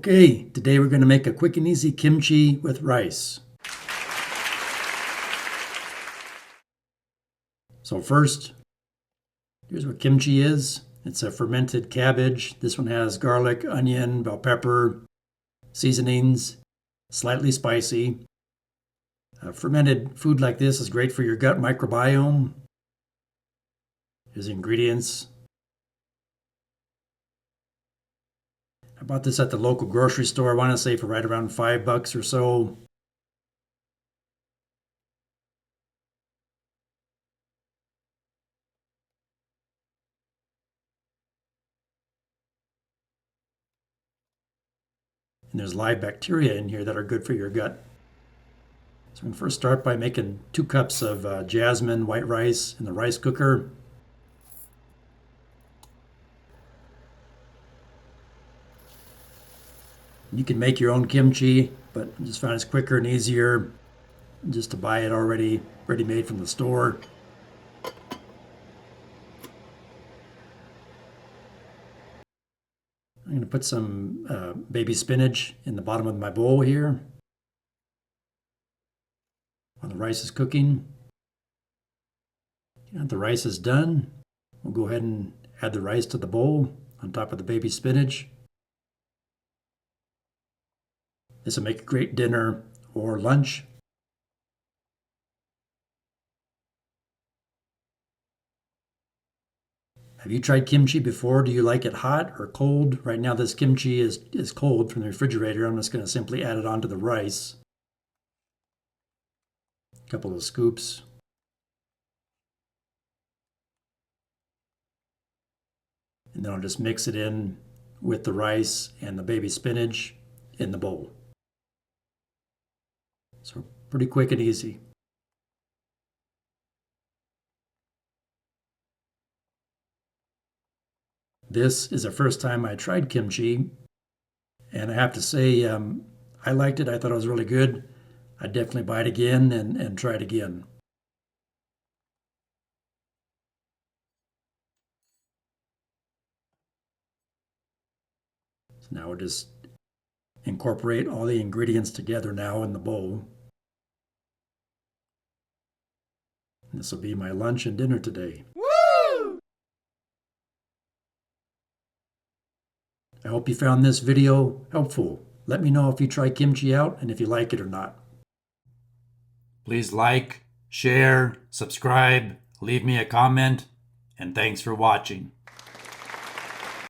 Okay, today we're going to make a quick and easy kimchi with rice. So first, here's what kimchi is. It's a fermented cabbage. This one has garlic, onion, bell pepper, seasonings, slightly spicy. Fermented food like this is great for your gut microbiome. Here's the ingredients. I bought this at the local grocery store, I want to say for right around $5 or so. And there's live bacteria in here that are good for your gut. So I'm going to first start by making 2 cups of Jasmine white rice in the rice cooker. You can make your own kimchi, but I just find it's quicker and easier just to buy it already ready-made from the store. I'm going to put some baby spinach in the bottom of my bowl here while the rice is cooking. Now the rice is done. We'll go ahead and add the rice to the bowl on top of the baby spinach. This will make a great dinner or lunch. Have you tried kimchi before? Do you like it hot or cold? Right now this kimchi is cold from the refrigerator. I'm just going to simply add it onto the rice. A couple of scoops. And then I'll just mix it in with the rice and the baby spinach in the bowl. So pretty quick and easy. This is the first time I tried kimchi, and I have to say I liked it. I thought it was really good. I'd definitely buy it again and try it again. So now we'll just incorporate all the ingredients together now in the bowl. And this will be my lunch and dinner today. Woo! I hope you found this video helpful. Let me know if you try kimchi out and if you like it or not. Please like, share, subscribe, leave me a comment, and thanks for watching.